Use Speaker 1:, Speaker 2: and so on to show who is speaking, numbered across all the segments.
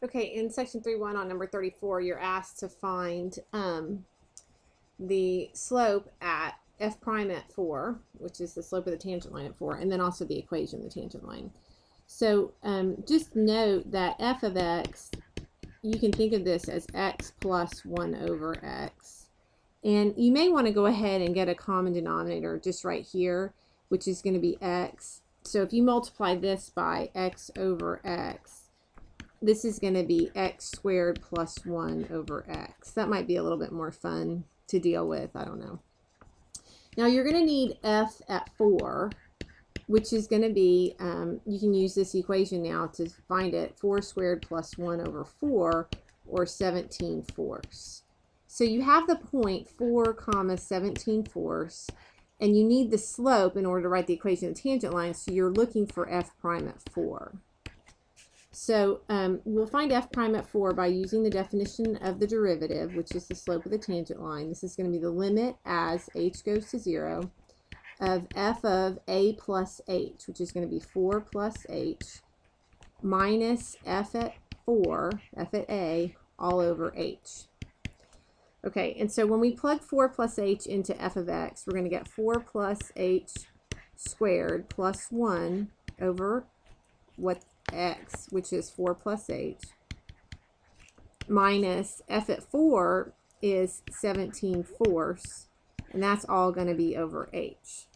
Speaker 1: Okay, in section 3.1 on number 34, you're asked to find the slope at f prime at 4, which is the slope of the tangent line at 4, and then also the equation of the tangent line. So just note that f of x, you can think of this as x plus 1 over x. And you may want to go ahead and get a common denominator just right here, which is going to be x. So if you multiply this by x over x, this is going to be x squared plus 1 over x. That might be a little bit more fun to deal with. I don't know. Now you're going to need f at 4, which is going to be, you can use this equation now to find it, 4 squared plus 1 over 4, or 17/4. So you have the point 4 comma 17/4, and you need the slope in order to write the equation of the tangent line, so you're looking for f prime at 4. So we'll find f prime at 4 by using the definition of the derivative, which is the slope of the tangent line. This is going to be the limit as h goes to 0 of f of a plus h, which is going to be 4 plus h, minus f at 4, f at a, all over h. Okay, and so when we plug 4 plus h into f of x, we're going to get 4 plus h squared plus 1 over what x, which is 4 plus h, minus f at 4 is 17/4, and that's all going to be over h.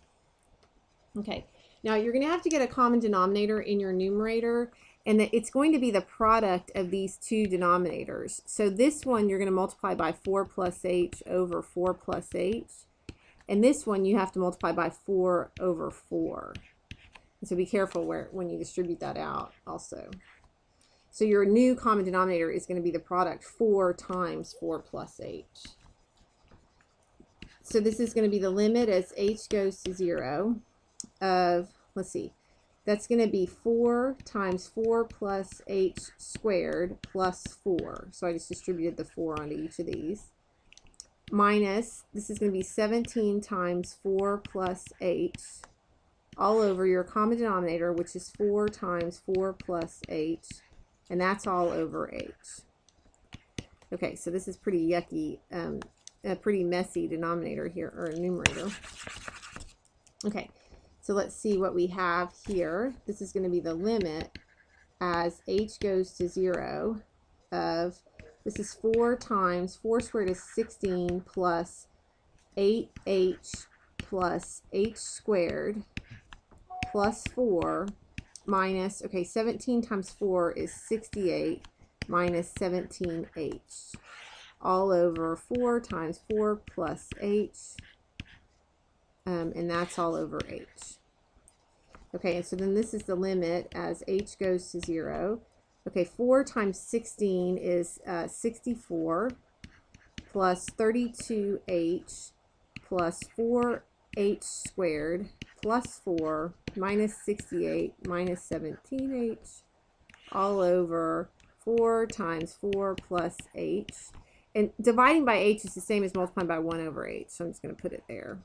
Speaker 1: Okay, now you're going to have to get a common denominator in your numerator, and that it's going to be the product of these two denominators. So this one you're going to multiply by 4 plus h over 4 plus h, and this one you have to multiply by 4 over 4. So be careful when you distribute that out also. So your new common denominator is going to be the product 4 times 4 plus h. So this is going to be the limit as h goes to 0 of, let's see, that's going to be 4 times 4 plus h squared plus 4. So I just distributed the 4 onto each of these. Minus, this is going to be 17 times 4 plus h, all over your common denominator, which is 4 times 4 plus h, and that's all over h. Okay, so this is pretty yucky, a pretty messy denominator here, or numerator. Okay, so let's see what we have here. This is going to be the limit as h goes to 0 of, this is 4 times, 4 squared is 16 plus 8h plus h squared plus 4 minus, okay, 17 times 4 is 68 minus 17h, all over 4 times 4 plus h, and that's all over h. Okay, and so then this is the limit as h goes to 0. Okay, 4 times 16 is 64 plus 32h plus 4h squared plus 4 minus 68 minus 17h, all over 4 times 4 plus h. And dividing by h is the same as multiplying by 1 over h, so I'm just going to put it there.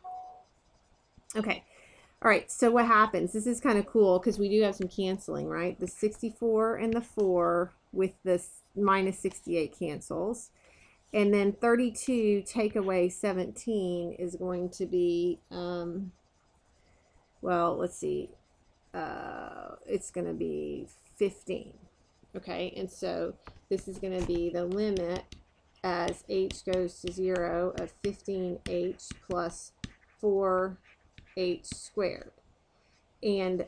Speaker 1: Okay, all right, so what happens? This is kind of cool because we do have some canceling, right? The 64 and the 4 with this minus 68 cancels. And then 32 take away 17 is going to be, well, let's see, it's going to be 15. Okay, and so this is going to be the limit as h goes to 0 of 15h plus 4h squared. And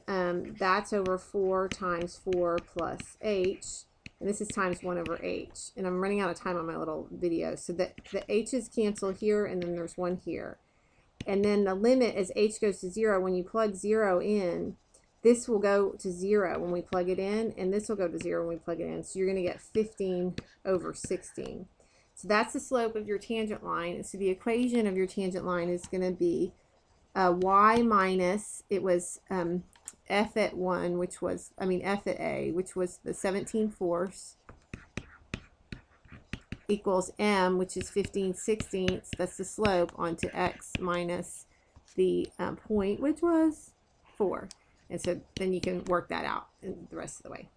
Speaker 1: that's over 4 times 4 plus h. And this is times 1 over h. And I'm running out of time on my little video. So that the h's cancel here, and then there's 1 here. And then the limit as h goes to 0, when you plug 0 in, this will go to 0 when we plug it in, and this will go to 0 when we plug it in. So you're going to get 15 over 16. So that's the slope of your tangent line. So the equation of your tangent line is going to be y minus, it was f at 1, which was, f at a, which was the 17/4, equals m, which is 15/16, that's the slope, onto x minus the point, which was 4. And so then you can work that out the rest of the way.